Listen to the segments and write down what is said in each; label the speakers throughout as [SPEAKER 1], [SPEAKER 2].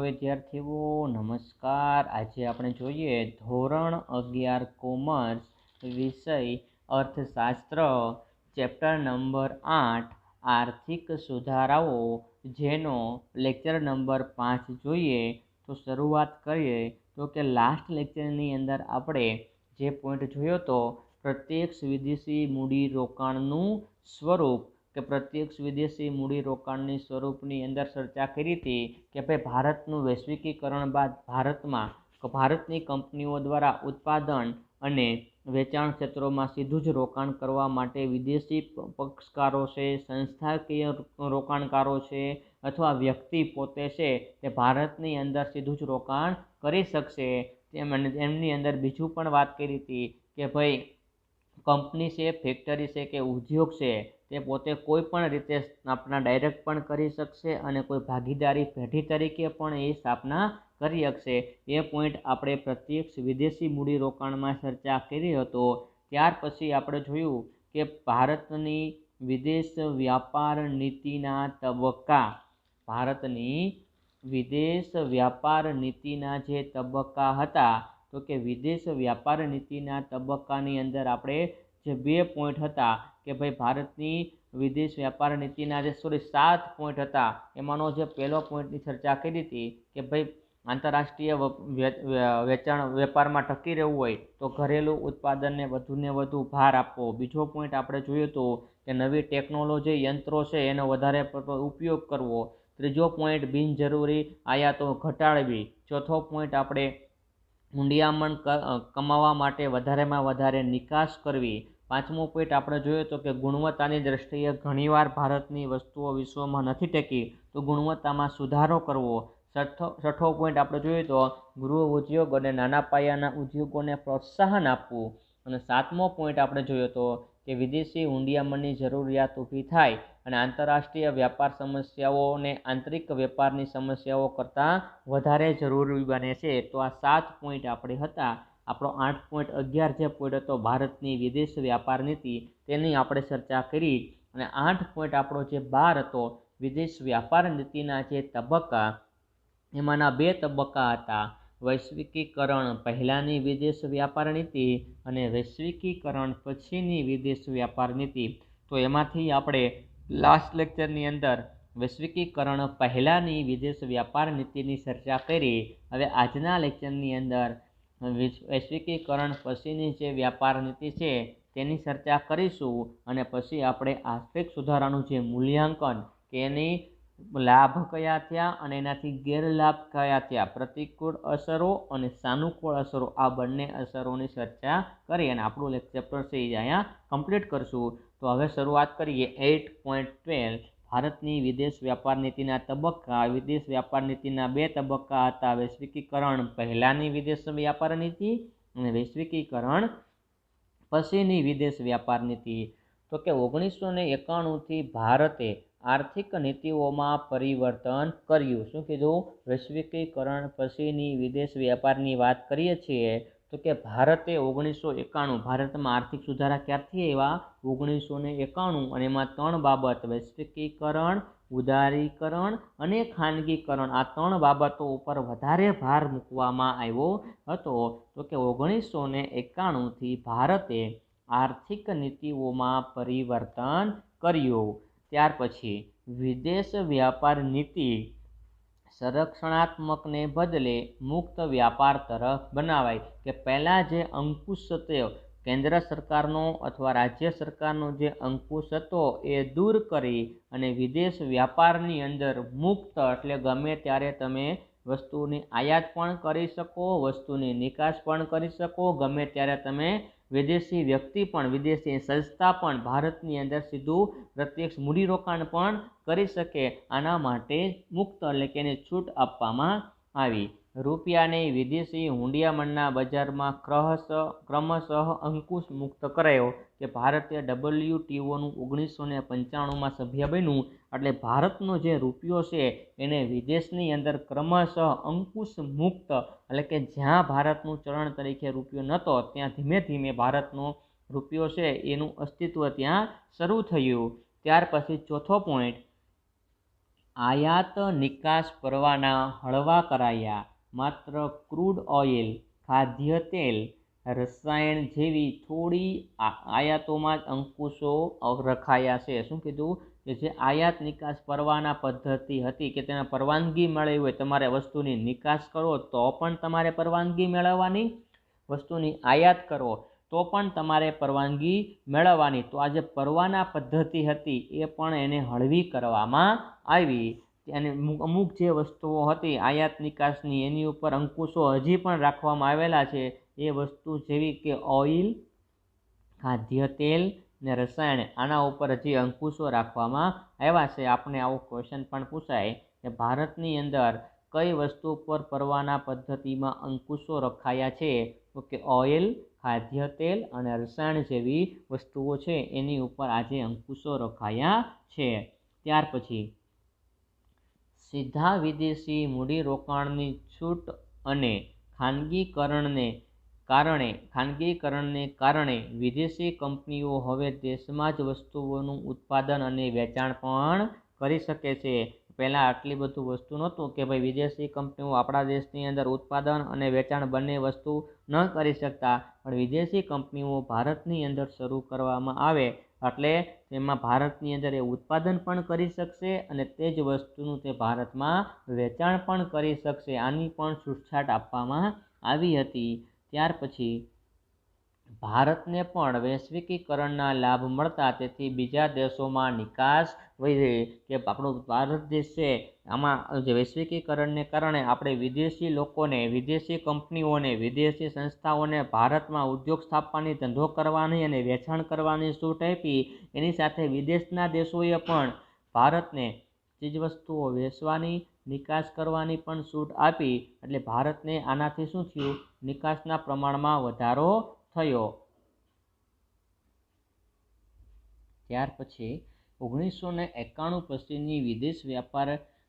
[SPEAKER 1] વિદ્યાર્થીઓ નમસ્કાર। આજે આપણે જોઈએ ધોરણ 11 કોમર્સ વિષય અર્થશાસ્ત્ર ચેપ્ટર નંબર 8 આર્થિક સુધારાઓ, જેનો લેક્ચર નંબર 5 જોઈએ। તો શરૂઆત કરીએ તો કે લાસ્ટ લેક્ચરની અંદર આપણે જે પોઈન્ટ જોયો તો પ્રત્યક્ષ વિદેશી મૂડીરોકાણનું સ્વરૂપ કે પ્રત્યક્ષ વિદેશી મૂડીરોકાણની સ્વરૂપની અંદર ચર્ચા કરી હતી કે ભાઈ ભારતનું વૈશ્વિકીકરણ બાદ ભારતની કંપનીઓ દ્વારા ઉત્પાદન અને વેચાણ ક્ષેત્રોમાં સીધું જ રોકાણ કરવા માટે વિદેશી પક્ષકારો છે, સંસ્થાકીય રોકાણકારો છે અથવા વ્યક્તિ પોતે છે તે ભારતની અંદર સીધું જ રોકાણ કરી શકશે। એમની અંદર બીજું પણ વાત કરી હતી કે ભાઈ કંપની છે, ફેક્ટરી છે કે ઉદ્યોગ છે તે પોતે કોઈ પણ રીતે સ્થાપના ડાયરેક્ટ પણ કરી શકશે અને કોઈ ભાગીદારી પેઢી તરીકે પણ એ સ્થાપના કરી શકશે। એ પોઈન્ટ આપણે પ્રત્યક્ષ વિદેશી મૂડીરોકાણમાં ચર્ચા કરી હતો। ત્યાર પછી આપણે જોયું કે ભારતની વિદેશ વ્યાપાર નીતિના તબક્કા, ભારતની વિદેશ વ્યાપાર નીતિના જે તબક્કા હતા તો કે વિદેશ વ્યાપાર નીતિના તબક્કાની અંદર આપણે જે 2 પોઈન્ટ હતા કે ભાઈ ભારતની વિદેશ વ્યાપાર નીતિના જે 7 પોઈન્ટ હતા એમાંનો જે પહેલો પોઈન્ટની ચર્ચા કરી હતી કે ભાઈ આંતરરાષ્ટ્રીય વેપારમાં ટકી રહેવું હોય તો ઘરેલું ઉત્પાદનને વધુને વધુ ભાર આપવો। બીજો પોઈન્ટ આપણે જોયું તો કે નવી ટેકનોલોજી યંત્રો છે એનો વધારે ઉપયોગ કરવો। ત્રીજો પોઈન્ટ બિનજરૂરી આયાતો ઘટાડવી। ચોથો પોઈન્ટ આપણે ઊંડિયામણ કમાવા માટે વધારેમાં વધારે નિકાસ કરવી। પાંચમો પોઈન્ટ આપણે જોયો તો કે ગુણવત્તાની દ્રષ્ટિએ ઘણીવાર ભારતની વસ્તુઓ વિશ્વમાં નથી ટકી તો ગુણવત્તામાં સુધારો કરવો। છઠ્ઠો પોઈન્ટ આપણે જોઈએ તો ગૃહ ઉદ્યોગ અને નાના પાયાના ઉદ્યોગોને પ્રોત્સાહન આપવું। અને સાતમો પોઈન્ટ આપણે જોયો તો કે વિદેશી ઊંડિયામણની જરૂરિયાત ઊભી થાય અને આંતરરાષ્ટ્રીય વ્યાપાર સમસ્યાઓને આંતરિક વેપારની સમસ્યાઓ કરતાં વધારે જરૂરી બને છે। તો આ 7 પોઈન્ટ આપણે હતા। આપણો 8.11 જે પોઈન્ટ હતો ભારતની વિદેશ વ્યાપાર નીતિ તેની આપણે ચર્ચા કરી અને 8 પોઈન્ટ આપણો જે 12 હતો વિદેશ વ્યાપાર નીતિના જે તબક્કા, એમાંના 2 તબક્કા હતા, વૈશ્વિકીકરણ પહેલાંની વિદેશ વ્યાપાર નીતિ અને વૈશ્વિકીકરણ પછીની વિદેશ વ્યાપાર નીતિ। તો એમાંથી આપણે લાસ્ટ લેક્ચરની અંદર વૈશ્વિકીકરણ પહેલાંની વિદેશ વ્યાપાર નીતિની ચર્ચા કરી। હવે આજના લેક્ચરની અંદર વૈશ્વિકીકરણ પછીની જે વ્યાપાર નીતિ છે તેની ચર્ચા કરીશું અને પછી આપણે આર્થિક સુધારાનું જે મૂલ્યાંકન કે એની લાભ કયા થયા અને એનાથી ગેરલાભ કયા થયા, પ્રતિકૂળ અસરો અને સાનુકૂળ અસરો, આ બંને અસરોની ચર્ચા કરી અને આપણું લેક્ચર છે એ અહીંયા કમ્પ્લીટ કરશું। તો હવે શરૂઆત કરીએ 8.12 ભારતની વિદેશ વ્યાપાર નીતિના તબક્કા। વિદેશ વ્યાપાર નીતિના 2 તબક્કા હતા, વૈશ્વિકીકરણ પહેલાંની વિદેશ વ્યાપાર નીતિ અને વૈશ્વિકીકરણ પછીની વિદેશ વ્યાપાર નીતિ। તો કે 1991થી ભારતે આર્થિક નીતિઓમાં પરિવર્તન કર્યું। શું કીધું? વૈશ્વિકીકરણ પછીની વિદેશ વ્યાપારની વાત કરીએ છીએ તો કે ભારતે 1991 ભારતમાં આર્થિક સુધારા ક્યારથી આવ્યા? 1991 અને એમાં 3 બાબત, વૈશ્વિકીકરણ, ઉદારીકરણ અને ખાનગીકરણ, આ 3 બાબતો ઉપર વધારે ભાર મૂકવામાં આવ્યો હતો। તો કે 1991થી ભારતે આર્થિક નીતિઓમાં પરિવર્તન કર્યું। ત્યાર પછી વિદેશ વ્યાપાર નીતિ સંરક્ષણાત્મકને બદલે મુક્ત વ્યાપાર તરફ બનાવાય કે પહેલાં જે અંકુશ હતો કેન્દ્ર સરકારનો અથવા રાજ્ય સરકારનો જે અંકુશ હતો એ દૂર કરી અને વિદેશ વ્યાપારની અંદર મુક્ત એટલે ગમે ત્યારે તમે વસ્તુની આયાત પણ કરી શકો, વસ્તુની નિકાસ પણ કરી શકો, ગમે ત્યારે તમે વિદેશી વ્યક્તિ પણ, વિદેશી સંસ્થા પણ ભારતની અંદર સીધું પ્રત્યક્ષ મૂડીરોકાણ પણ કરી શકે। આના માટે મુક્ત એટલે કે એને છૂટ આપવામાં આવી। રૂપિયાને વિદેશી હુંડિયામણના બજારમાં ક્રમશઃ અંકુશ મુક્ત કરાયો કે ભારતે WTOનું 1995માં સભ્ય બન્યું એટલે ભારતનો જે રૂપિયો છે એને વિદેશની અંદર ક્રમશઃ અંકુશ મુક્ત એટલે કે જ્યાં ભારતનું ચલણ તરીકે રૂપિયો નહોતો ત્યાં ધીમે ધીમે ભારતનો રૂપિયો છે એનું અસ્તિત્વ ત્યાં શરૂ થયું। ત્યાર પછી ચોથો પોઈન્ટ, આયાત નિકાસ પરવાના હળવા કરાયા, માત્ર ક્રૂડ ઓઇલ, ખાદ્ય તેલ, રસાયણ જેવી થોડી આયાતોમાં જ અંકુશો રખાયા છે. શું કીધું કે જે આયાત નિકાસ પરવાના પદ્ધતિ હતી કે તેના પરવાનગી મેળવી હોય, તમારે વસ્તુની નિકાસ કરો તો પણ તમારે પરવાનગી મેળવવાની, વસ્તુની આયાત કરો તો પણ તમારે પરવાનગી મેળવવાની. તો આ જે પરવાના પદ્ધતિ હતી એ પણ એને હળવી કરવામાં આવી. અને અમુક જે વસ્તુઓ હતી આયાત નિકાસની એની ઉપર અંકુશો હજી પણ રાખવામાં આવેલા છે. એ વસ્તુ જેવી કે ઓઇલ, ખાદ્ય તેલ ને રસાયણ, આના ઉપર હજી અંકુશો રાખવામાં આવ્યા છે. આપણે આવો ક્વેશ્ચન પણ પૂછાય કે ભારતની અંદર કઈ વસ્તુ પર પરવાના પદ્ધતિમાં અંકુશો રખાયા છે? તો કે ઓઇલ, ખાદ્ય તેલ અને રસાયણ જેવી વસ્તુઓ છે એની ઉપર આજે અંકુશો રખાયા છે. ત્યાર પછી સીધા વિદેશી મૂડીરોકાણની છૂટ અને ખાનગીકરણને કારણે વિદેશી કંપનીઓ હવે દેશમાં જ વસ્તુઓનું ઉત્પાદન અને વેચાણ પણ કરી શકે છે. પહેલાં આટલી બધું વસ્તુ નહોતું કે ભાઈ વિદેશી કંપનીઓ આપણા દેશની અંદર ઉત્પાદન અને વેચાણ બંને વસ્તુ ન કરી શકતા, પણ વિદેશી કંપનીઓ ભારતની અંદર શરૂ કરવામાં આવે એટલે તેમાં ભારતની અંદર એ ઉત્પાદન પણ કરી શકશે અને તે જ વસ્તુનું તે ભારતમાં વેચાણ પણ કરી શકશે. આની પણ છૂટછાટ આપવામાં આવી હતી. ત્યાર પછી ભારતને પણ વૈશ્વિકીકરણના લાભ મળતા તેથી બીજા દેશોમાં નિકાસ વધી કે આપણો ભારત દેશ છે આમાં જે વૈશ્વિકીકરણને કારણે આપણે વિદેશી લોકોને, વિદેશી કંપનીઓને, વિદેશી સંસ્થાઓને ભારતમાં ઉદ્યોગ સ્થાપવાની, ધંધો કરવાની અને વેચાણ કરવાની છૂટ આપી. એની સાથે વિદેશના દેશોએ પણ ભારતને ચીજવસ્તુઓ વેચવાની, નિકાસ કરવાની પણ છૂટ આપી. એટલે ભારતને આનાથી શું થયું? નિકાસના પ્રમાણમાં વધારો થયો. ત્યાર પછી 1991 પછીની વિદેશ વ્યાપાર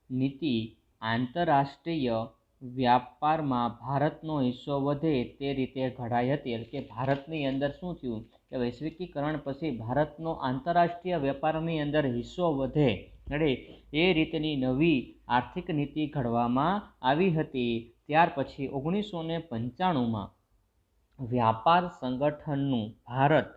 [SPEAKER 1] નીતિ આંતરરાષ્ટ્રીય વ્યાપારમાં ભારતનો હિસ્સો વધે તે રીતે ઘડાઈ હતી. એટલે કે ભારતની અંદર શું થયું કે વૈશ્વિકીકરણ પછી ભારતનો આંતરરાષ્ટ્રીય વેપારની અંદર હિસ્સો વધે એ રીતની નવી આર્થિક નીતિ ઘડવામાં આવી હતી. ત્યાર પછી 1995માં વ્યાપાર સંગઠનનું ભારત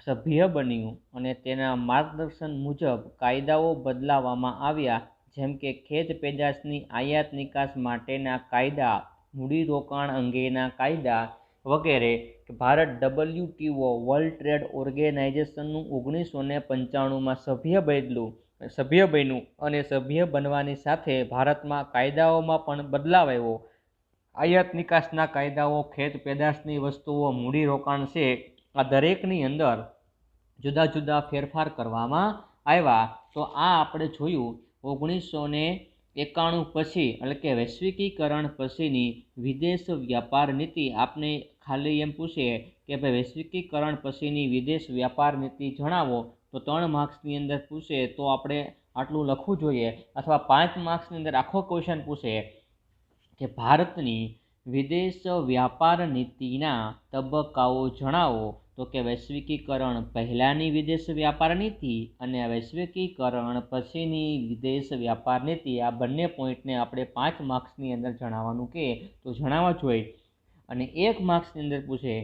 [SPEAKER 1] સભ્ય બન્યું અને તેના માર્ગદર્શન મુજબ કાયદાઓ બદલાવવામાં આવ્યા, જેમ કે ખેત પેદાશની આયાત નિકાસ માટેના કાયદા, મૂડીરોકાણ અંગેના કાયદા વગેરે. ભારત WTO વર્લ્ડ ટ્રેડ ઓર્ગેનાઇઝેશનનું 1995માં સભ્ય બન્યું અને સભ્ય બનવાની સાથે ભારતમાં કાયદાઓમાં પણ બદલાવ આવ્યો. આયાત નિકાસના કાયદાઓ, ખેત પેદાશની વસ્તુઓ, મૂડીરોકાણ છે, આ દરેકની અંદર જુદા જુદા ફેરફાર કરવામાં આવ્યા. તો આ આપણે જોયું 1991 પછી એટલે કે વૈશ્વિકીકરણ પછીની વિદેશ વ્યાપાર નીતિ. આપને ખાલી એમ પૂછે કે ભાઈ વૈશ્વિકીકરણ પછીની વિદેશ વ્યાપાર નીતિ જણાવો તો 3 માર્ક્સની અંદર પૂછે તો આપણે આટલું લખવું જોઈએ, અથવા 5 માર્ક્સની અંદર આખો ક્વેશ્ચન પૂછે કે ભારતની વિદેશ વ્યાપાર નીતિના તબક્કાઓ જણાવો. તો કે વૈશ્વિકીકરણ પહેલાંની વિદેશ વ્યાપાર નીતિ અને વૈશ્વિકીકરણ પછીની વિદેશ વ્યાપાર નીતિ, આ બંને પોઈન્ટને આપણે 5 માર્ક્સની અંદર જણાવવાનું કે તો જણાવવા જોઈએ. અને 1 માર્ક્સની અંદર પૂછે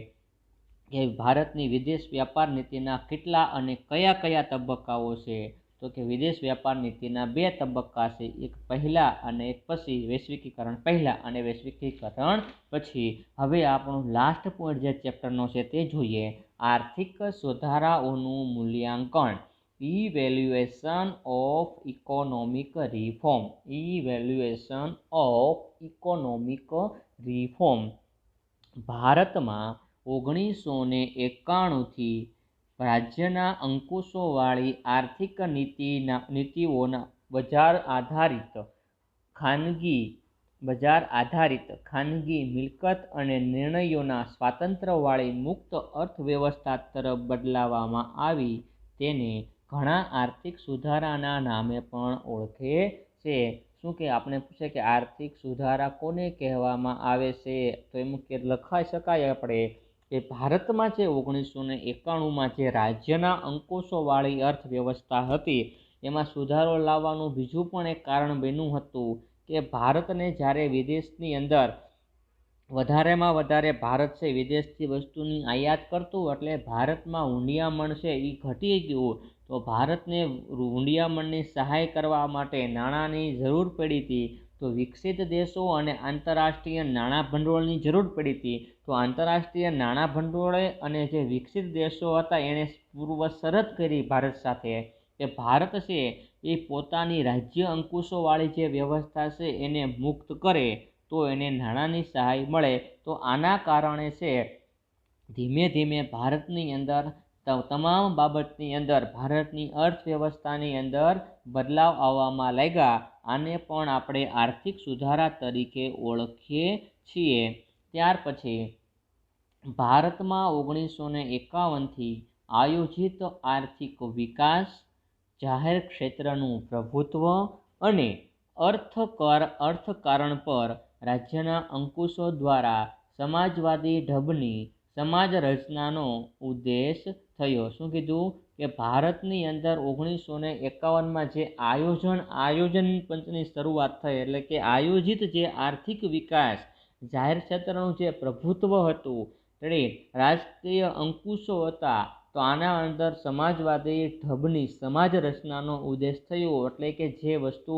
[SPEAKER 1] કે ભારતની વિદેશ વ્યાપાર નીતિના કેટલા અને કયા કયા તબક્કાઓ છે? તો કે વિદેશ વ્યાપાર નીતિના 2 તબક્કા છે, એક પહેલાં અને એક પછી. વૈશ્વિકીકરણ પહેલાં અને વૈશ્વિકીકરણ પછી. હવે આપણું લાસ્ટ પોઈન્ટ જે ચેપ્ટરનો છે તે જોઈએ, આર્થિક સુધારાઓનું મૂલ્યાંકન, evaluation of economic reform. Evaluation of economic reform. ભારતમાં 1991થી રાજ્યના અંકુશોવાળી આર્થિક નીતિઓના બજાર આધારિત ખાનગી મિલકત અને નિર્ણયોના સ્વાતંત્ર્યવાળી મુક્ત અર્થવ્યવસ્થા તરફ બદલાવવામાં આવી. તેને ઘણા આર્થિક સુધારાના નામે પણ ઓળખે છે. શું કે આપણે પૂછે કે આર્થિક સુધારા કોને કહેવામાં આવે છે? તો એમ કે લખાઈ શકાય આપણે કે ભારતમાં જે 1991માં જે રાજ્યના અંકુશોવાળી અર્થવ્યવસ્થા હતી એમાં સુધારો લાવવાનું બીજું પણ એક કારણ બન્યું હતું કે ભારતને જ્યારે વિદેશની અંદર વધારેમાં વધારે ભારત છે વિદેશથી વસ્તુની આયાત કરતું, એટલે ભારતમાં હુંડિયામણ છે એ ઘટી ગયું. તો ભારતને હુંડિયામણની સહાય કરવા માટે નાણાંની જરૂર પડી હતી. તો વિકસિત દેશો અને આંતરરાષ્ટ્રીય નાણાં ભંડોળની જરૂર પડી હતી. તો આંતરરાષ્ટ્રીય નાણાં ભંડોળે અને જે વિકસિત દેશો હતા એણે પૂર્વ શરત કરી ભારત સાથે કે ભારત છે એ પોતાની રાજ્ય અંકુશોવાળી જે વ્યવસ્થા છે એને મુક્ત કરે તો એને નાણાંની સહાય મળે. તો આના કારણે છે ધીમે ધીમે ભારતની અંદર તમામ બાબતની અંદર ભારતની અર્થવ્યવસ્થાની અંદર બદલાવ આવવામાં લાગ્યા. આને પણ આપણે આર્થિક સુધારા તરીકે ઓળખીએ છીએ. ત્યાર પછી ભારતમાં 1951થી આયોજિત આર્થિક વિકાસ, જાહેર ક્ષેત્રનું પ્રભુત્વ અને અર્થકારણ પર રાજ્યના અંકુશો દ્વારા સમાજવાદી ઢબની સમાજ રચનાનો ઉદ્દેશ થયો. શું કીધું કે ભારતની અંદર 1951માં જે આયોજન પંચની શરૂઆત થઈ, એટલે કે આયોજિત જે આર્થિક વિકાસ, જાહેર ક્ષેત્રનું જે પ્રભુત્વ હતું, એટલે રાજકીય અંકુશો હતા, તો આના અંદર સમાજવાદી ઢબની સમાજ રચનાનો ઉદ્દેશ થયો. એટલે કે જે વસ્તુ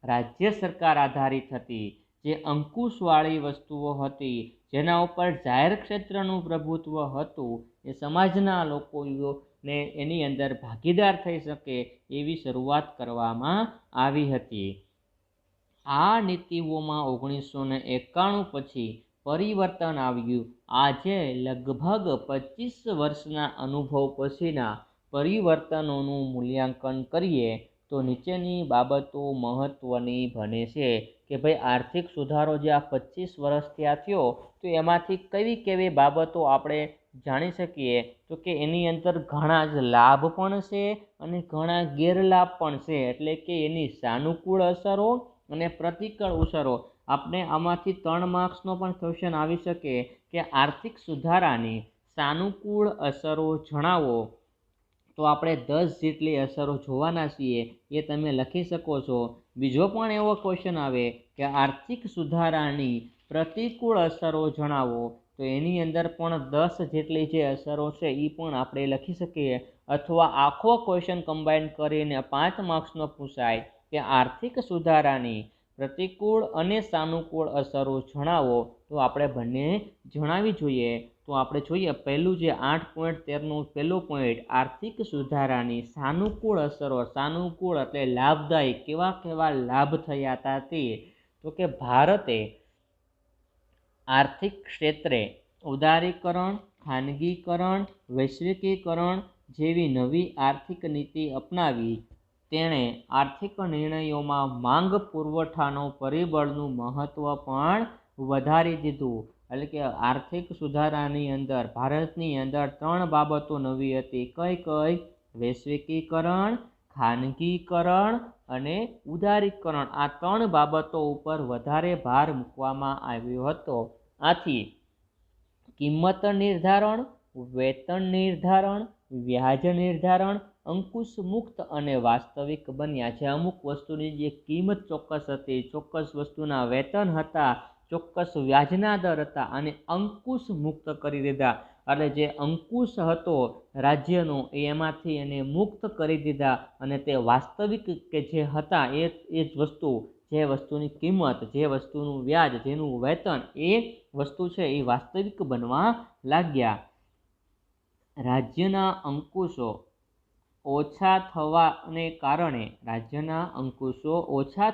[SPEAKER 1] રાજ્ય સરકાર આધારિત હતી, જે અંકુશવાળી વસ્તુઓ હતી, જેના ઉપર જાહેર ક્ષેત્રનું પ્રભુત્વ હતું, એ સમાજના લોકોને એની અંદર ભાગીદાર થઈ શકે એવી શરૂઆત કરવામાં આવી હતી. આ નીતિઓમાં 1991 પછી પરિવર્તન આવ્યું. આજે લગભગ 25 વર્ષના અનુભવ પછીના પરિવર્તનોનું મૂલ્યાંકન કરીએ તો નીચેની બાબતો મહત્ત્વની બને છે કે ભાઈ આર્થિક સુધારો જે આ 25 વર્ષ ત્યાં થયો, તો એમાંથી કેવી બાબતો આપણે જાણી શકીએ. તો કે એની અંદર ઘણા જ લાભ પણ છે અને ઘણા ગેરલાભ પણ છે. એટલે કે એની સાનુકૂળ અસરો અને પ્રતિકૂળ અસરો. આપણે આમાંથી 3 માર્ક્સનો પણ ક્વેશ્ચન આવી શકે કે આર્થિક સુધારાની સાનુકૂળ અસરો જણાવો. તો આપણે 10 જેટલી અસરો જોવાના છીએ, એ તમે લખી શકો છો. બીજો પણ એવો ક્વેશ્ચન આવે કે આર્થિક સુધારાની પ્રતિકૂળ અસરો જણાવો, તો એની અંદર પણ 10 જેટલી જે અસરો છે એ પણ આપણે લખી શકીએ. અથવા આખો ક્વેશ્ચન કમ્બાઈન કરીને 5 માર્ક્સનો પૂછાય કે આર્થિક સુધારાની પ્રતિકૂળ અને સાનુકૂળ અસરો જણાવો, તો આપણે બંને જણાવી જોઈએ. તો આપણે જોઈએ પહેલું જે 8.13નું પહેલો પોઈન્ટ, આર્થિક સુધારાની સાનુકૂળ અસરો. સાનુકૂળ એટલે લાભદાયી, કેવા લાભ થયા હતા તે. તો કે ભારતે આર્થિક ક્ષેત્રે ઉદારીકરણ, ખાનગીકરણ, વૈશ્વિકીકરણ જેવી નવી આર્થિક નીતિ અપનાવી. તેણે આર્થિક નિર્ણયોમાં માંગ પુરવઠાનો પરિબળનું મહત્ત્વ પણ વધારી દીધું. એટલે કે આર્થિક સુધારાની અંદર ભારતની અંદર 3 બાબતો નવી હતી. કઈ? વૈશ્વિકીકરણ, ખાનગીકરણ અને ઉદારીકરણ. આ 3 બાબતો ઉપર વધારે ભાર મૂકવામાં આવ્યો હતો. આથી કિંમત નિર્ધારણ, વેતન નિર્ધારણ, વ્યાજ નિર્ધારણ અંકુશ મુક્ત અને વાસ્તવિક બન્યા છે. અમુક વસ્તુની જે કિંમત ચોક્કસ હતી, ચોક્કસ વસ્તુના વેતન હતા, ચોક્કસ વ્યાજના દર હતા, અને અંકુશ મુક્ત કરી દીધા. એટલે જે અંકુશ હતો રાજ્યનો એમાંથી એને મુક્ત કરી દીધા, અને તે વાસ્તવિક કે જે હતા એ જ વસ્તુ, જે વસ્તુની કિંમત, જે વસ્તુનું વ્યાજ, જેનું વેતન, એ વસ્તુ છે એ વાસ્તવિક બનવા લાગ્યા. રાજ્યના અંકુશો ઓછા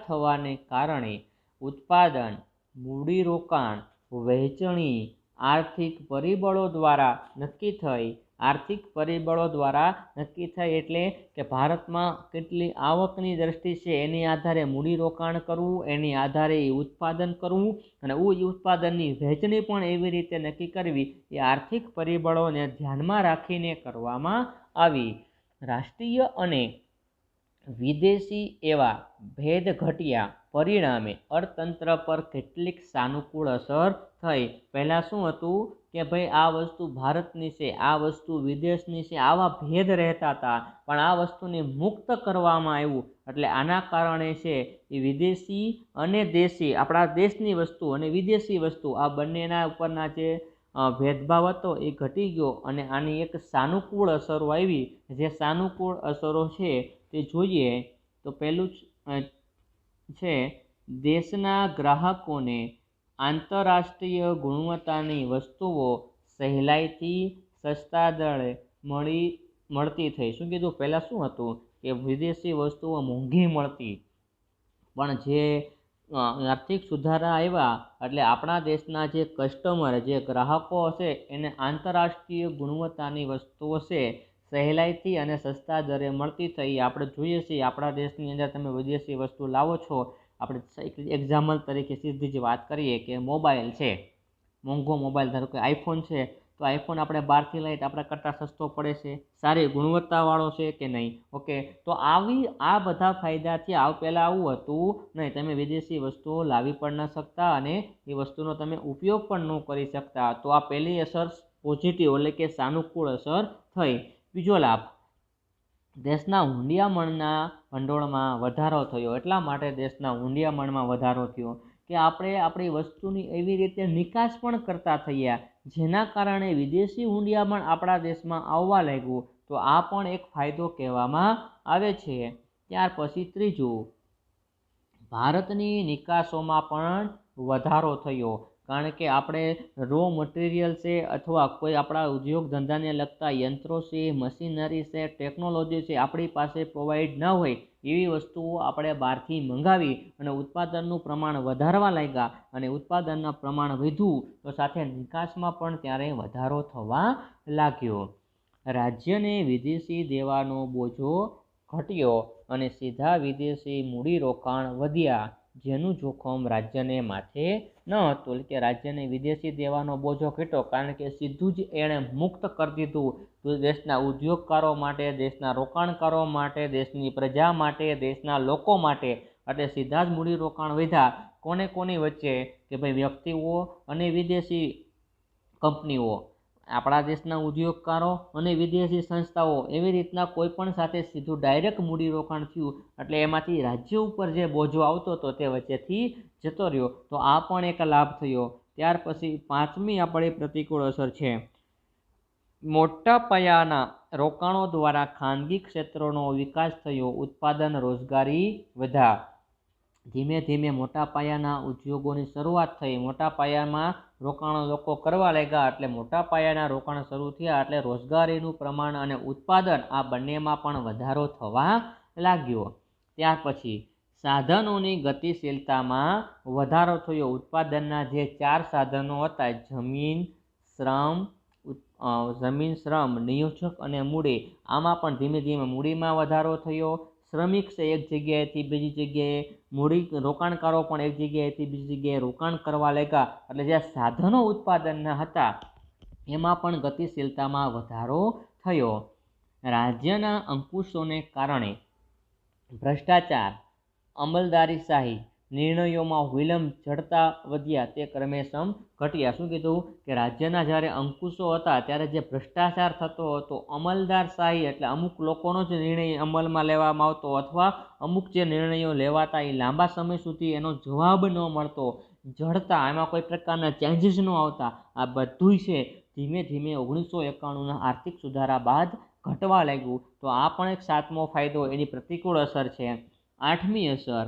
[SPEAKER 1] થવાને કારણે ઉત્પાદન, મૂડીરોકાણ, વહેંચણી આર્થિક પરિબળો દ્વારા નક્કી થઈ. એટલે કે ભારતમાં કેટલી આવકની દ્રષ્ટિ છે એની આધારે મૂડીરોકાણ કરવું, એની આધારે ઉત્પાદન કરવું, અને ઉત્પાદનની વહેંચણી પણ એવી રીતે નક્કી કરવી. એ આર્થિક પરિબળોને ધ્યાનમાં રાખીને કરવામાં આવી. રાષ્ટ્રીય અને વિદેશી એવા ભેદ ઘટ્યા. પરિણામે અર્થતંત્ર પર કેટલીક સાનુકૂળ અસર થઈ. પહેલાં શું હતું કે ભાઈ આ વસ્તુ ભારતની છે, આ વસ્તુ વિદેશની છે, આવા ભેદ રહેતા હતા, પણ આ વસ્તુને મુક્ત કરવામાં આવ્યું. એટલે આના કારણે છે એ વિદેશી અને દેશી, આપણા દેશની વસ્તુ અને વિદેશી વસ્તુ, આ બંનેના ઉપરના જે ભેદભાવ હતો એ ઘટી ગયો અને આની એક સાનુકૂળ અસરો આવી. જે સાનુકૂળ અસરો છે તે જોઈએ તો પહેલું છે દેશના ગ્રાહકોને આંતરરાષ્ટ્રીય ગુણવત્તાની વસ્તુઓ સહેલાઈથી સસ્તા દરે મળતી થઈ. શું કીધું? પહેલાં શું હતું કે વિદેશી વસ્તુઓ મોંઘી મળતી, પણ જે આર્થિક સુધારા આવ્યા એટલે આપણા દેશના જે કસ્ટમર, જે ગ્રાહકો હશે એને આંતરરાષ્ટ્રીય ગુણવત્તાની વસ્તુઓ છે સહેલાઈથી અને સસ્તા દરે મળતી થઈ. આપણે જોઈએ છીએ આપણા દેશની અંદર તમે વિદેશી વસ્તુ લાવો છો, આપણે એક્ઝામ્પલ તરીકે સીધી જ વાત કરીએ કે મોબાઈલ છે, મોંઘો મોબાઈલ ધારો કે આઈફોન છે, તો આઈફોન આપણે બહારથી લઈએ તો આપણે કરતાં સસ્તો પડે છે, સારી ગુણવત્તાવાળો છે કે નહીં? ઓકે, તો આ બધા ફાયદાથી પહેલાં આવું હતું નહીં. તમે વિદેશી વસ્તુઓ લાવી પણ ન શકતા અને એ વસ્તુનો તમે ઉપયોગ પણ ન કરી શકતા. તો આ પહેલી અસર પોઝિટિવ એટલે કે સાનુકૂળ અસર થઈ. બીજો લાભ, દેશના હુંડિયામણના ભંડોળમાં વધારો થયો. એટલા માટે દેશના હુંડિયામણમાં વધારો થયો કે આપણે આપણી વસ્તુની એવી રીતે નિકાસ પણ કરતા થયા, જેના કારણે વિદેશી હુંડિયામણ આપણા દેશમાં આવવા લાગ્યું. તો આ પણ એક ફાયદો કહેવામાં આવે છે. ત્યાર પછી ત્રીજું, ભારતની નિકાસોમાં પણ વધારો થયો. કારણ કે આપણે રો મટીરિયલ છે અથવા કોઈ આપણા ઉદ્યોગ ધંધાને લગતા યંત્રો છે, મશીનરી છે, ટેકનોલોજી છે, આપણી પાસે પ્રોવાઈડ ન હોય એવી વસ્તુઓ આપણે બહારથી મંગાવી અને ઉત્પાદનનું પ્રમાણ વધારવા લાગ્યા. અને ઉત્પાદનના પ્રમાણ વધ્યું તો સાથે નિકાસમાં પણ ત્યારે વધારો થવા લાગ્યો. રાજ્યને વિદેશી દેવાનો બોજો ઘટ્યો અને સીધા વિદેશી મૂડીરોકાણ વધ્યા, જેનું જોખમ રાજ્યને માથે ન હતું. એટલે કે રાજ્યને વિદેશી દેવાનો બોજો ઘટ્યો કારણ કે સીધું જ એણે મુક્ત કરી દીધું. તો દેશના ઉદ્યોગકારો માટે, દેશના રોકાણકારો માટે, દેશની પ્રજા માટે, દેશના લોકો માટે, એટલે સીધા જ મૂડીરોકાણ વધ્યા. કોની વચ્ચે? કે ભાઈ વ્યક્તિઓ અને વિદેશી કંપનીઓ, આપણા દેશના ઉદ્યોગકારો અને વિદેશી સંસ્થાઓ, એવી રીતના કોઈ પણ સાથે સીધું ડાયરેક્ટ મૂડીરોકાણ થયું. એટલે એમાંથી રાજ્ય ઉપર જે બોજો આવતો હતો તે વચ્ચેથી જતો રહ્યો. તો આ પણ એક લાભ થયો. ત્યાર પછી પાંચમી આપણી પ્રતિકૂળ અસર છે, મોટા પાયાના રોકાણો દ્વારા ખાનગી ક્ષેત્રોનો વિકાસ થયો, ઉત્પાદન રોજગારી વધ્યા. ધીમે ધીમે મોટા પાયાના ઉદ્યોગોની શરૂઆત થઈ, મોટા પાયામાં રોકાણો લોકો કરવા લાગ્યા. એટલે મોટા પાયાના રોકાણ શરૂ થયા એટલે રોજગારીનું પ્રમાણ અને ઉત્પાદન આ બંનેમાં પણ વધારો થવા લાગ્યો. ત્યાર પછી સાધનોની ગતિશીલતામાં વધારો થયો. ઉત્પાદનના જે 4 સાધનો હતા, જમીન, શ્રમ, નિયોજક અને મૂડી, આમાં પણ ધીમે ધીમે મૂડીમાં વધારો થયો. શ્રમિક છે એક જગ્યાએથી બીજી જગ્યાએ, રોકાણકારો પણ એક જગ્યાએથી બીજી જગ્યાએ રોકાણ કરવા લાગ્યા. એટલે જે સાધનો ઉત્પાદનના હતા એમાં પણ ગતિશીલતામાં વધારો થયો. રાજ્યના અંકુશોને કારણે ભ્રષ્ટાચાર, અમલદારીશાહી, નિર્ણયોમાં વિલંબ, જડતા વધ્યા, તે ક્રમેશમ ઘટ્યા. શું કીધું? કે રાજ્યના જ્યારે અંકુશો હતા ત્યારે જે ભ્રષ્ટાચાર થતો હતો, અમલદારશાહી એટલે અમુક લોકોનો જ નિર્ણય અમલમાં લેવામાં આવતો અથવા અમુક જે નિર્ણયો લેવાતા એ લાંબા સમય સુધી એનો જવાબ ન મળતો, જડતા, એમાં કોઈ પ્રકારના ચેન્જીસ ન આવતા, આ બધું છે ધીમે ધીમે 1991ના આર્થિક સુધારા બાદ ઘટવા લાગ્યું. તો આ પણ એક સાતમો ફાયદો, એની પ્રતિકૂળ અસર છે. આઠમી અસર,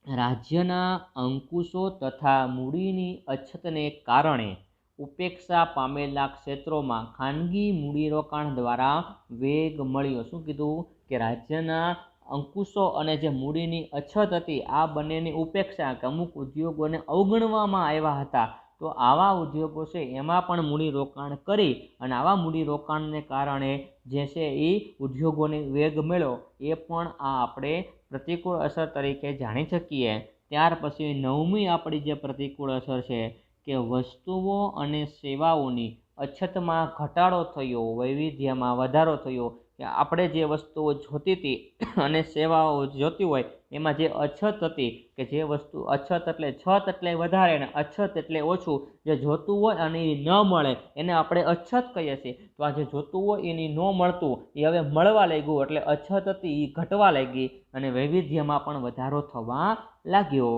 [SPEAKER 1] રાજ્યના અંકુશો તથા મૂડીની અછતને કારણે ઉપેક્ષા પામેલા ક્ષેત્રોમાં ખાનગી મૂડીરોકાણ દ્વારા વેગ મળ્યો. શું કીધું? કે રાજ્યના અંકુશો અને જે મૂડીની અછત હતી આ બંનેની ઉપેક્ષા, કે અમુક ઉદ્યોગોને અવગણવામાં આવ્યા હતા. તો આવા ઉદ્યોગો છે એમાં પણ મૂડીરોકાણ કરી અને આવા મૂડીરોકાણને કારણે જે છે એ ઉદ્યોગોને વેગ મળ્યો. એ પણ આ આપણે પ્રતિકૂળ અસર તરીકે જાણી શકીએ. ત્યાર પછી નવમી આપણી જે પ્રતિકૂળ અસર છે કે વસ્તુઓ અને સેવાઓની અછતમાં ઘટાડો થયો, વૈવિધ્યમાં વધારો થયો. કે આપણે જે વસ્તુઓ જોતી હતી અને સેવાઓ જોતી હોય એમાં જે અછત હતી, કે જે વસ્તુ અછત એટલે છત એટલે વધારે અને અછત એટલે ઓછું, જે જોતું હોય અને એ ન મળે એને આપણે અછત કહીએ છીએ. તો આ જે જોતું હોય એની ન મળતું એ હવે મળવા લાગ્યું, એટલે અછત હતી એ ઘટવા લાગી અને વૈવિધ્યમાં પણ વધારો થવા લાગ્યો.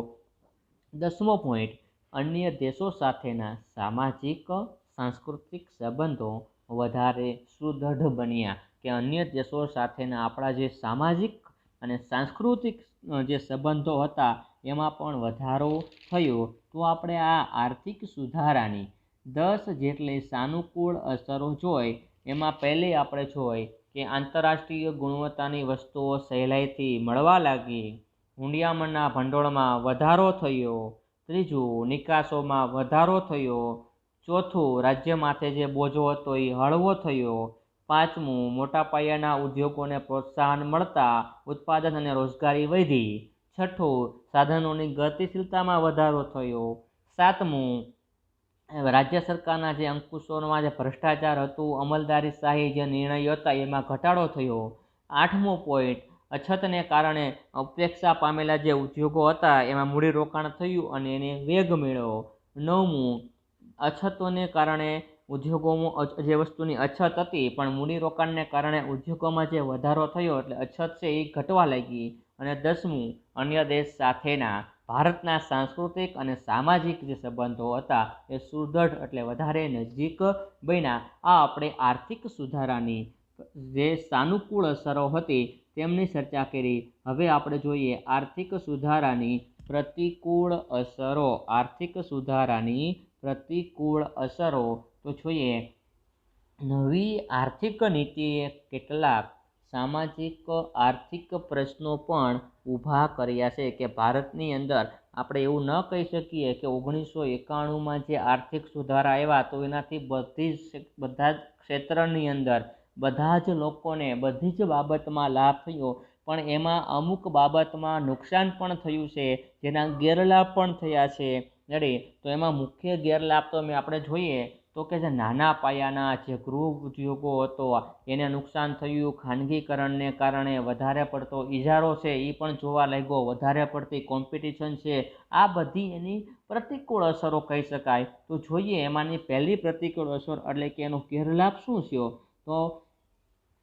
[SPEAKER 1] 10મો પોઈન્ટ, અન્ય દેશો સાથેના સામાજિક સાંસ્કૃતિક સંબંધો વધારે સુદૃઢ બન્યા, કે અન્ય દેશો સાથેના આપણા જે સામાજિક અને સાંસ્કૃતિક જે સંબંધો હતા એમાં પણ વધારો થયો. તો આપણે આ આર્થિક સુધારાની 10 જેટલી સાનુકૂળ અસરો જોઈ. એમાં પહેલી આપણે જોઈ કે આંતરરાષ્ટ્રીય ગુણવત્તાની વસ્તુઓ સહેલાઈથી મળવા લાગી. હુંડિયામણના ભંડોળમાં વધારો થયો. ત્રીજું, નિકાસોમાં વધારો થયો. ચોથું, રાજ્ય માથે જે બોજો હતો એ હળવો થયો. પાંચમું, મોટા પાયાના ઉદ્યોગોને પ્રોત્સાહન મળતા ઉત્પાદન અને રોજગારી વધી. છઠ્ઠું, સાધનોની ગતિશીલતામાં વધારો થયો. સાતમું, રાજ્ય સરકારના જે અંકુશોમાં જે ભ્રષ્ટાચાર હતું, અમલદારીશાહી જે નિર્ણયો હતા એમાં ઘટાડો થયો. 8મો પોઈન્ટ, અછતને કારણે ઉપેક્ષા પામેલા જે ઉદ્યોગો હતા એમાં મૂડીરોકાણ થયું અને એને વેગ મળ્યો. 9મું, અછતોને કારણે ઉદ્યોગોમાં જે વસ્તુની અછત હતી પણ મૂડીરોકાણને કારણે ઉદ્યોગોમાં જે વધારો થયો એટલે અછત છે એ ઘટવા લાગી. અને 10મું, અન્ય દેશ સાથેના ભારતના સાંસ્કૃતિક અને સામાજિક જે સંબંધો હતા એ સુદૃઢ એટલે વધારે નજીક બન્યા. આ આપણે આર્થિક સુધારાની જે સાનુકૂળ અસરો હતી તેમની ચર્ચા કરી. હવે આપણે જોઈએ આર્થિક સુધારાની પ્રતિકૂળ અસરો. આર્થિક સુધારાની પ્રતિકૂળ અસરો તો જોઈએ, નવી આર્થિક નીતિએ કેટલાક સામાજિક આર્થિક પ્રશ્નો પણ ઊભા કર્યા છે. કે ભારતની અંદર આપણે એવું ન કહી શકીએ કે 1991માં જે આર્થિક સુધારા આવ્યા તો એનાથી બધા જ ક્ષેત્રની અંદર બધા જ લોકોને બધી જ બાબતમાં લાભ થયો, પણ એમાં અમુક બાબતમાં નુકસાન પણ થયું છે, જેના ગેરલાભ પણ થયા છે. તો એમાં મુખ્ય ગેરલાભ તો આપણે જોઈએ તો કે જે નાના પાયાના જે ગૃહ ઉદ્યોગો હતો એને નુકસાન થયું. ખાનગીકરણને કારણે વધારે પડતો ઇજારો છે એ પણ જોવા લાગ્યો, વધારે પડતી કોમ્પિટિશન છે. આ બધી એની પ્રતિકૂળ અસરો કહી શકાય. તો જોઈએ એમાંની પહેલી પ્રતિકૂળ અસર એટલે કે એનો ગેરલાભ શું થયો. તો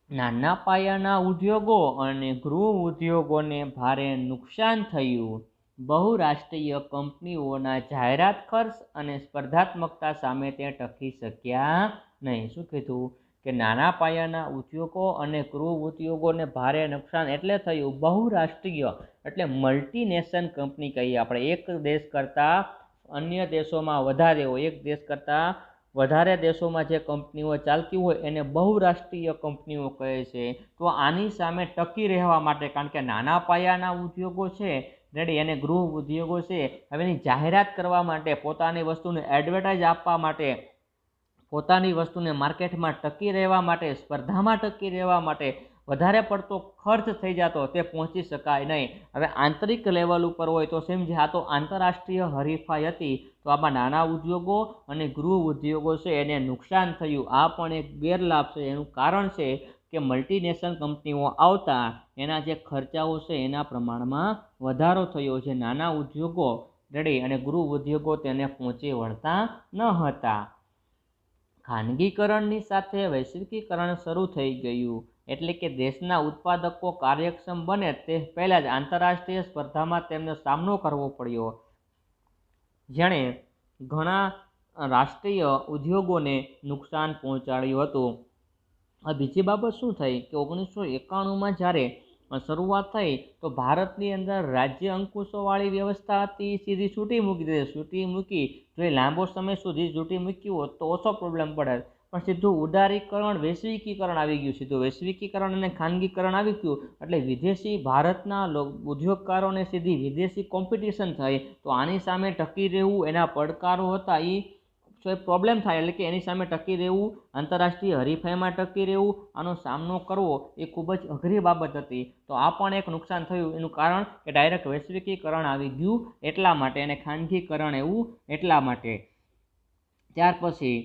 [SPEAKER 1] નાના પાયાના ઉદ્યોગો અને ગૃહ ઉદ્યોગોને ભારે નુકસાન થયું. બહુરાષ્ટ્રીય કંપનીઓના જાહેરાત ખર્ચ અને સ્પર્ધાત્મકતા સામે તે ટકી શક્યા નહીં. શું કીધું કે નાના પાયાના ઉદ્યોગો અને ગૃહ ઉદ્યોગોને ભારે નુકસાન એટલે થયું. બહુરાષ્ટ્રીય એટલે મલ્ટીનેશનલ કંપની કહીએ આપણે, એક દેશ કરતાં અન્ય દેશોમાં વધારે હોય, એક દેશ કરતાં વધારે દેશોમાં જે કંપનીઓ ચાલતી હોય એને બહુરાષ્ટ્રીય કંપનીઓ કહે છે. તો આની સામે ટકી રહેવા માટે, કારણ કે નાના પાયાના ઉદ્યોગો છે એને ગૃહ ઉદ્યોગો છે, હવે એની જાહેરાત કરવા માટે, પોતાની વસ્તુને એડવર્ટાઇઝ આપવા માટે, પોતાની વસ્તુને માર્કેટમાં ટકી રહેવા માટે, સ્પર્ધામાં ટકી રહેવા માટે વધારે પડતો ખર્ચ થઈ જતો, તે પહોંચી શકાય નહીં. હવે આંતરિક લેવલ ઉપર હોય તો સમજે આ તો આંતરરાષ્ટ્રીય હરીફાઈ હતી, તો આમાં નાના ઉદ્યોગો અને ગૃહ ઉદ્યોગો છે એને નુકસાન થયું. આ પણ એક ગેરલાભ છે. એનું કારણ છે કે મલ્ટીનેશનલ કંપનીઓ આવતા એના જે ખર્ચાઓ છે એના પ્રમાણમાં વધારો થયો છે. નાના ઉદ્યોગો અને ગૃહ ઉદ્યોગો તેને પહોંચી વળતા ન હતા. ખાનગીકરણની સાથે વૈશ્વિકીકરણ શરૂ થઈ ગયું, એટલે કે દેશના ઉત્પાદકો કાર્યક્ષમ બને તે પહેલાં જ આંતરરાષ્ટ્રીય સ્પર્ધામાં તેમને સામનો કરવો પડ્યો, જેણે ઘણા રાષ્ટ્રીય ઉદ્યોગોને નુકસાન પહોંચાડ્યું હતું. આ બીજી બાબત શું થઈ કે 1991માં જ્યારે શરૂઆત થઈ તો ભારતની અંદર રાજ્ય અંકુશોવાળી વ્યવસ્થા હતી, સીધી છૂટી મૂકી દીધી. છૂટી મૂકી જો એ લાંબો સમય સુધી છૂટી મૂક્યું હોત તો ઓછો પ્રોબ્લેમ પડે, પણ સીધું ઉદારીકરણ, વૈશ્વિકીકરણ આવી ગયું. સીધું વૈશ્વિકીકરણ અને ખાનગીકરણ આવી ગયું એટલે વિદેશી ભારતના ઉદ્યોગકારોને સીધી વિદેશી કોમ્પિટિશન થઈ. તો આની સામે ટકી રહેવું, એના પડકારો હતા એ પ્રોબ્લેમ થાય, એટલે કે એની સામે ટકી રહેવું, આંતરરાષ્ટ્રીય હરીફાઈમાં ટકી રહેવું, આનો સામનો કરવો એ ખૂબ જ અઘરી બાબત હતી. તો આ પણ એક નુકસાન થયું. એનું કારણ કે ડાયરેક્ટ વૈશ્વિકીકરણ આવી ગયું એટલા માટે, અને ખાનગીકરણ એવું એટલા માટે. ત્યાર પછી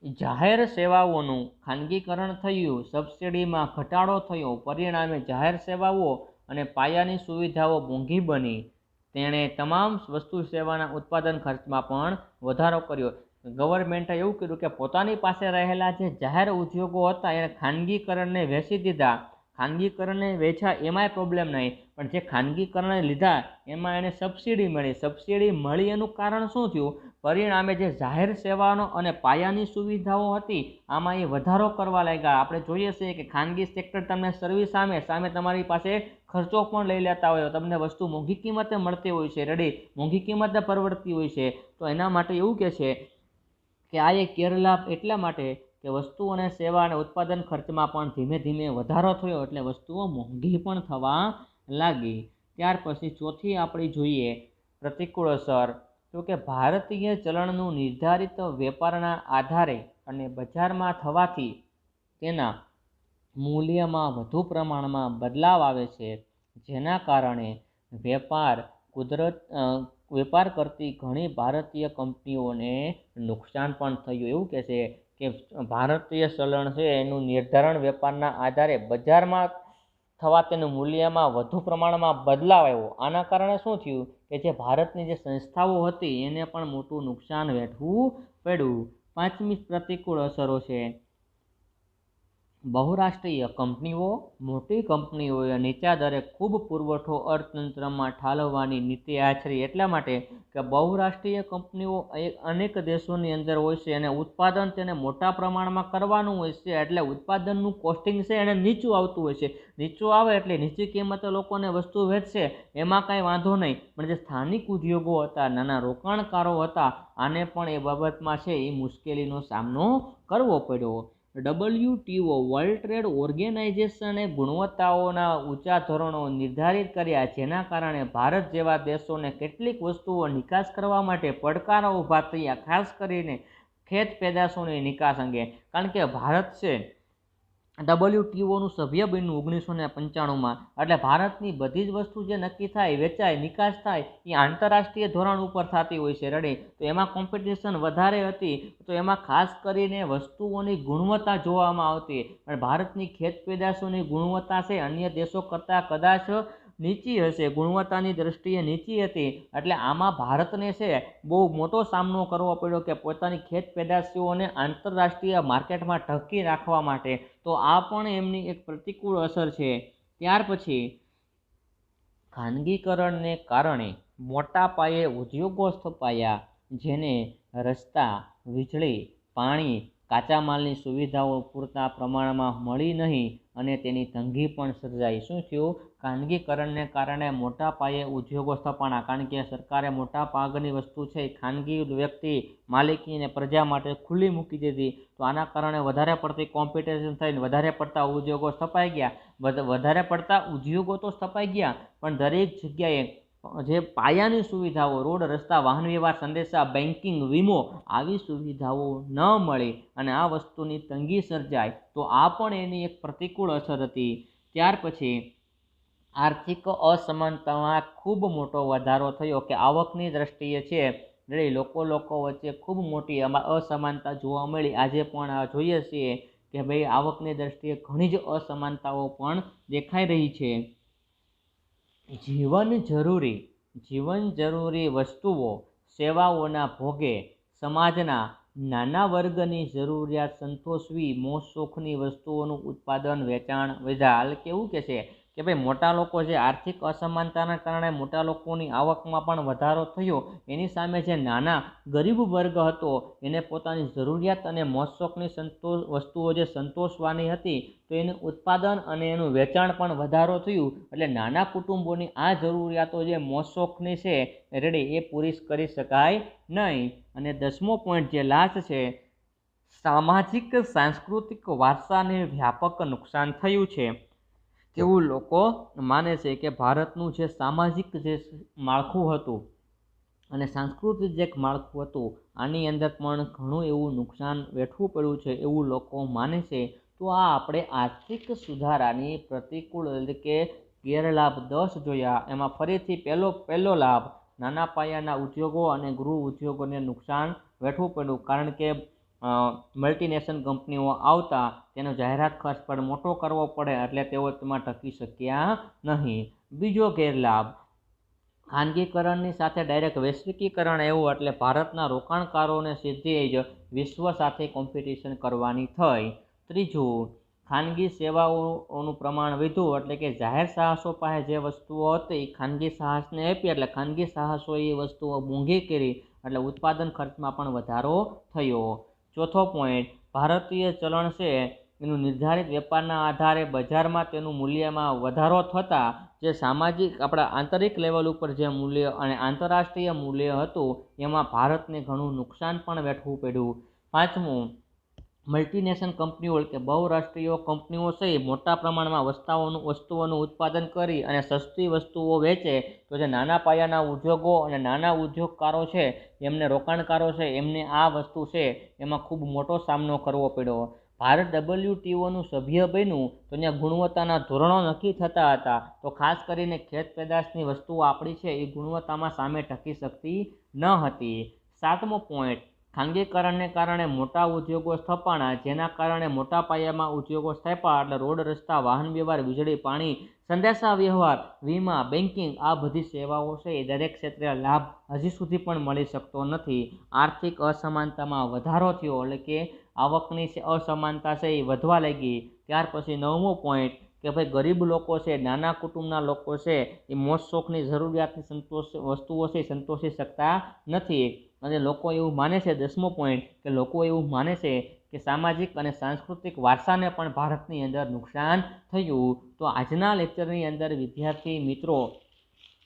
[SPEAKER 1] જાહેર સેવાઓનું ખાનગીકરણ થયું, સબસિડીમાં ઘટાડો થયો, પરિણામે જાહેર સેવાઓ અને પાયાની સુવિધાઓ મોંઘી બની. તેણે તમામ વસ્તુ સેવાના ઉત્પાદન ખર્ચમાં પણ વધારો કર્યો. ગવર્મેન્ટે એવું કર્યું કે પોતાની પાસે રહેલા જે જાહેર ઉદ્યોગો હતા એને ખાનગીકરણને વેચી દીધા. ખાનગીકરણને વેચ્યા એમાંય પ્રોબ્લેમ નહીં, પણ જે ખાનગીકરણને લીધા એમાં એને સબસિડી મળી. સબસિડી મળી એનું કારણ શું થયું? પરિણામે જે જાહેર સેવાનો અને પાયાની સુવિધાઓ હતી આમાં એ વધારો કરવા લાગ્યા. આપણે જોઈએ છીએ કે ખાનગી સેક્ટર તમને સર્વિસ સામે તમારી પાસે ખર્ચો પણ લઈ લેતા હોય, તમને વસ્તુ મોંઘી કિંમતે મળતી હોય છે, રેડી મોંઘી કિંમતે પરવડતી હોય છે. તો એના માટે એવું કહે છે કે આ એક ગેરલાભ એટલા માટે કે વસ્તુ અને સેવા અને ઉત્પાદન ખર્ચમાં પણ ધીમે ધીમે વધારો થયો, એટલે વસ્તુઓ મોંઘી પણ થવા લાગી. ત્યાર પછી ચોથી આપણી જોઈએ પ્રતિકૂળ અસર, તો કે ભારતીય ચલણનું નિર્ધારિત વેપારના આધારે અને બજારમાં થવાથી તેના મૂલ્યમાં વધુ પ્રમાણમાં બદલાવ આવે છે, જેના કારણે વેપાર કરતી ઘણી ભારતીય કંપનીઓને નુકસાન પણ થયું. એવું કહે છે કે ભારતીય ચલણ છે એનું નિર્ધારણ વેપારના આધારે બજારમાં થવા તેનું મૂલ્યમાં વધુ પ્રમાણમાં બદલાવ આવ્યો. આના કારણે શું થયું કે જે ભારતની જે સંસ્થાઓ હતી એને પણ મોટું નુકસાન વેઠવું પડ્યું. પાંચમી પ્રતિકૂળ અસરો છે બહુરાષ્ટ્રીય કંપનીઓ. મોટી કંપનીઓએ નીચા દરે ખૂબ પુરવઠો અર્થતંત્રમાં ઠાલવવાની નીતિ આચરી. એટલા માટે કે બહુરાષ્ટ્રીય કંપનીઓ અનેક દેશોની અંદર હોય છે અને ઉત્પાદન તેને મોટા પ્રમાણમાં કરવાનું હોય છે, એટલે ઉત્પાદનનું કોસ્ટિંગ છે એને નીચું આવતું હોય છે. નીચું આવે એટલે નીચી કિંમતે લોકોને વસ્તુ વેચશે, એમાં કાંઈ વાંધો નહીં. પણ જે સ્થાનિક ઉદ્યોગો હતા, નાના રોકાણકારો હતા, આને પણ એ બાબતમાં છે એ મુશ્કેલીનો સામનો કરવો પડ્યો. WTO વર્લ્ડ ટ્રેડ ઓર્ગેનાઇઝેશને ગુણવત્તાઓના ઊંચા ધોરણો નિર્ધારિત કર્યા, જેના કારણે ભારત જેવા દેશોને કેટલીક વસ્તુઓ નિકાસ કરવા માટે પડકારો ઊભા થયા, ખાસ કરીને ખેત પેદાશોની નિકાસ અંગે. કારણ કે ભારત છે WTOનું સભ્ય બન્યું 1995માં, એટલે ભારતની બધી જ વસ્તુ જે નક્કી થાય, વેચાય, નિકાસ થાય એ આંતરરાષ્ટ્રીય ધોરણ ઉપર થતી હોય છે, રેડી. તો એમાં કોમ્પિટિશન વધારે હતી, તો એમાં ખાસ કરીને વસ્તુઓની ગુણવત્તા જોવામાં આવતી. અને ભારતની ખેત પેદાશોની ગુણવત્તા છે અન્ય દેશો કરતાં કદાચ નીચી હશે, ગુણવત્તાની દ્રષ્ટિએ નીચી હતી. એટલે આમાં ભારતને છે બહુ મોટો સામનો કરવો પડ્યો કે પોતાની ખેત પેદાશોને આંતરરાષ્ટ્રીય માર્કેટમાં ટકી રાખવા માટે. તો આ પણ એમની એક પ્રતિકૂળ અસર છે. ત્યાર પછી ખાનગીકરણને કારણે મોટા પાયે ઉદ્યોગો સ્થપાયા, જેને રસ્તા, વીજળી, પાણી, કાચા માલની સુવિધાઓ પૂરતા પ્રમાણમાં મળી નહીં અને તેની તંગી પણ સર્જાઈ. શું થયું? ખાનગીકરણને કારણે મોટા પાયે ઉદ્યોગો સ્થપાણા, કારણ કે સરકારે મોટા ભાગની વસ્તુ છે ખાનગી વ્યક્તિ માલિકી અને પ્રજા માટે ખુલ્લી મૂકી દીધી. તો આના કારણે વધારે પડતી કોમ્પિટિશન થઈને વધારે પડતા ઉદ્યોગો સ્થપાઈ ગયા. વધારે પડતા ઉદ્યોગો તો સ્થપાઈ ગયા, પણ દરેક જગ્યાએ જે પાયાની સુવિધાઓ, રોડ, રસ્તા, વાહન વ્યવહાર, સંદેશા, બેન્કિંગ, વીમો, આવી સુવિધાઓ ન મળી અને આ વસ્તુની તંગી સર્જાય. તો આ પણ એની એક પ્રતિકૂળ અસર હતી. ત્યાર પછી આર્થિક અસમાનતામાં ખૂબ મોટો વધારો થયો કે આવકની દ્રષ્ટિએ છે લોકો વચ્ચે ખૂબ મોટી અસમાનતા જોવા મળી. આજે પણ જોઈએ છીએ કે ભાઈ આવકની દ્રષ્ટિએ ઘણી જ અસમાનતાઓ પણ દેખાઈ રહી છે. જીવન જરૂરી વસ્તુઓ સેવાઓના ભોગે સમાજના નાના વર્ગની જરૂરિયાત સંતોષવી, મોજ શોખની વસ્તુઓનું ઉત્પાદન, વેચાણ વધ્યા. હાલ કેવું કે છે કે ભાઈ મોટા લોકો જે આર્થિક અસમાનતાના કારણે મોટા લોકોની આવકમાં પણ વધારો થયો, એની સામે જે નાના ગરીબ વર્ગ હતો એને પોતાની જરૂરિયાત અને મોજ શોખની વસ્તુઓ જે સંતોષવાની હતી તો એનું ઉત્પાદન અને એનું વેચાણ પણ વધારો થયું. એટલે નાના કુટુંબોની આ જરૂરિયાતો જે મોજ શોખની છે રેડી એ પૂરી કરી શકાય નહીં. અને 10મો પોઈન્ટ જે લાસ્ટ છે, સામાજિક સાંસ્કૃતિક વારસાને વ્યાપક નુકસાન થયું છે. એવું લોકો માને છે કે ભારતનું જે સામાજિક જે માળખું હતું અને સાંસ્કૃતિક જે માળખું હતું આની અંદર પણ ઘણું એવું નુકસાન વેઠવું પડ્યું છે એવું લોકો માને છે. તો આ આપણે આર્થિક સુધારાની પ્રતિકૂળ એટલે કે ગેરલાભ 10 જોયા. એમાં ફરીથી પહેલો લાભ નાના પાયાના ઉદ્યોગો અને ગૃહ ઉદ્યોગોને નુકસાન વેઠવું પડ્યું, કારણ કે મલ્ટીનેશનલ કંપનીઓ આવતા તેનો જાહેરાત ખર્ચ પણ મોટો કરવો પડે એટલે તેઓ તેમાં ટકી શક્યા નહીં. બીજો ગેરલાભ, ખાનગીકરણની સાથે ડાયરેક્ટ વૈશ્વિકીકરણ એવું એટલે ભારતના રોકાણકારોને સીધી જ વિશ્વ સાથે કોમ્પિટિશન કરવાની થઈ. ત્રીજું, ખાનગી સેવાઓનું પ્રમાણ વધ્યું એટલે કે જાહેર સાહસો પાસે જે વસ્તુઓ હતી ખાનગી સાહસને આપી એટલે ખાનગી સાહસોએ એ વસ્તુઓ મોંઘી કરી એટલે ઉત્પાદન ખર્ચમાં પણ વધારો થયો. ચોથો પોઈન્ટ, ભારતીય ચલણ છે એનું નિર્ધારિત વેપારના આધારે બજારમાં તેનું મૂલ્યમાં વધારો થતાં જે સામાજિક આપણા આંતરિક લેવલ ઉપર જે મૂલ્ય અને આંતરરાષ્ટ્રીય મૂલ્ય હતું એમાં ભારતને ઘણું નુકસાન પણ વેઠવું પડ્યું. પાંચમું, મલ્ટીનેશનલ કંપનીઓ કે બહુરાષ્ટ્રીય કંપનીઓ છે એ મોટા પ્રમાણમાં વસ્તુઓનું ઉત્પાદન કરી અને સસ્તી વસ્તુઓ વેચે તો જે નાના પાયાના ઉદ્યોગો અને નાના ઉદ્યોગકારો છે એમને રોકાણકારો છે એમને આ વસ્તુ છે એમાં ખૂબ મોટો સામનો કરવો પડ્યો. ભારત WTOનું સભ્ય બન્યું તો ત્યાં ગુણવત્તાના ધોરણો નક્કી થતા હતા તો ખાસ કરીને ખેત પેદાશની વસ્તુઓ આપણી છે એ ગુણવત્તામાં સામે ટકી શકતી ન હતી. સાતમો પોઈન્ટ, ખાનગીકરણને કારણે મોટા ઉદ્યોગો સ્થપાણા જેના કારણે મોટા પાયામાં ઉદ્યોગો સ્થાપ્યા એટલે રોડ, રસ્તા, વાહન વ્યવહાર, વીજળી, પાણી, સંદેશા વ્યવહાર, વીમા, બેન્કિંગ આ બધી સેવાઓ છે એ દરેક ક્ષેત્રે લાભ હજી સુધી પણ મળી શકતો નથી. આર્થિક અસમાનતામાં વધારો થયો એટલે કે આવકની અસમાનતા છે એ વધવા લાગી. ત્યાર પછી નવમો પોઈન્ટ કે ભાઈ ગરીબ લોકો છે, નાના કુટુંબના લોકો છે એ મોજ શોખની જરૂરિયાતની વસ્તુઓ છે સંતોષી શકતા નથી અને લોકો એવું માને છે. 10મો પોઈન્ટ કે લોકો એવું માને છે કે સામાજિક અને સાંસ્કૃતિક વારસાને પણ ભારતની અંદર નુકસાન થયું. તો આજના લેક્ચરની અંદર વિદ્યાર્થી મિત્રો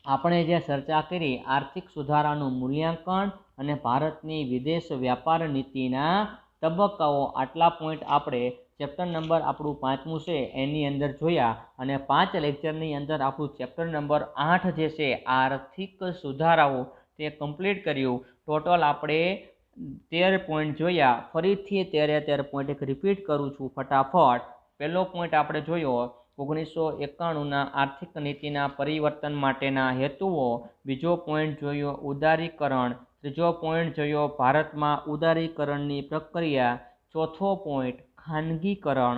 [SPEAKER 1] આપણે જે ચર્ચા કરી આર્થિક સુધારાનું મૂલ્યાંકન અને ભારતની વિદેશ વ્યાપાર નીતિના તબક્કાઓ, આટલા પોઈન્ટ આપણે ચેપ્ટર નંબર આપણું 5મું છે એની અંદર જોયા અને 5 લેક્ચરની અંદર આપણું ચેપ્ટર નંબર 8 જે છે આર્થિક સુધારાઓ તે કમ્પ્લીટ કર્યું. ટોટલ આપણે 13 પોઈન્ટ જોયા. ફરીથી 13 પોઈન્ટ એક રિપીટ કરું છું ફટાફટ. પહેલો પોઈન્ટ આપણે જોયો 1991ના આર્થિક નીતિના પરિવર્તન માટેના હેતુઓ. બીજો પોઈન્ટ જોયો ઉદારીકરણ. ત્રીજો પોઈન્ટ જોયો ભારતમાં ઉદારીકરણની પ્રક્રિયા. ચોથો પોઈન્ટ ખાનગીકરણ.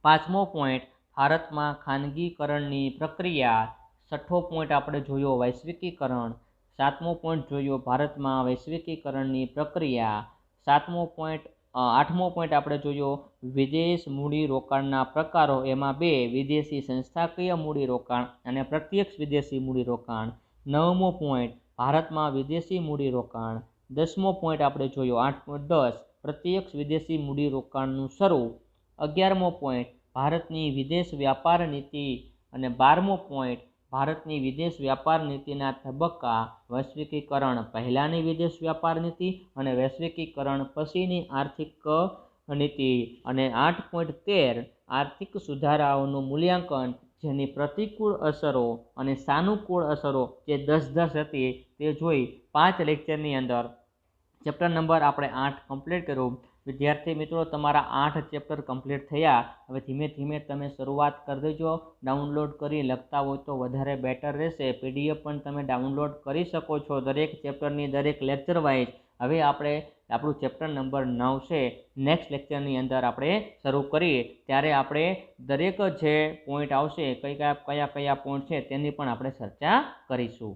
[SPEAKER 1] પાંચમો પોઈન્ટ ભારતમાં ખાનગીકરણની પ્રક્રિયા. છઠ્ઠો પોઈન્ટ આપણે જોયો વૈશ્વિકીકરણ. સાતમો પોઈન્ટ જોયો ભારતમાં વૈશ્વિકીકરણની પ્રક્રિયા. આઠમો પોઈન્ટ આપણે જોયો વિદેશ મૂડીરોકાણના પ્રકારો, એમાં 2 વિદેશી સંસ્થાકીય મૂડીરોકાણ અને પ્રત્યક્ષ વિદેશી મૂડીરોકાણ. નવમો પોઈન્ટ ભારતમાં વિદેશી મૂડીરોકાણ. 10મો પોઈન્ટ આપણે જોયો 8.10 પ્રત્યક્ષ વિદેશી મૂડીરોકાણનું શરૂ. 11મો પોઈન્ટ ભારતની વિદેશ વ્યાપાર નીતિ અને 12મો પોઈન્ટ ભારતની વિદેશ વ્યાપાર નીતિના તબક્કા. વૈશ્વિકીકરણ પહેલાંની વિદેશ વ્યાપાર નીતિ અને વૈશ્વિકીકરણ પછીની આર્થિક નીતિ. અને 8.13 આર્થિક સુધારાઓનું મૂલ્યાંકન જેની પ્રતિકૂળ અસરો અને સાનુકૂળ અસરો જે 10 હતી તે જોઈ 5 લેક્ચરની અંદર ચેપ્ટર નંબર આપણે 8 કમ્પ્લીટ કર્યું. વિદ્યાર્થી મિત્રો તમારા 8 ચેપ્ટર કમ્પ્લીટ થયા. હવે ધીમે ધીમે તમે શરૂઆત કરી દેજો. ડાઉનલોડ કરી લખતા હોય તો વધારે બેટર રહેશે. PDF પણ તમે ડાઉનલોડ કરી શકો છો દરેક ચેપ્ટરની દરેક લેક્ચર વાઇઝ. હવે આપણે આપણું ચેપ્ટર નંબર 9 છે નેક્સ્ટ લેક્ચરની અંદર આપણે શરૂ કરીએ ત્યારે આપણે દરેક જે પોઈન્ટ આવશે કયા કયા પોઈન્ટ છે તેની પણ આપણે ચર્ચા કરીશું.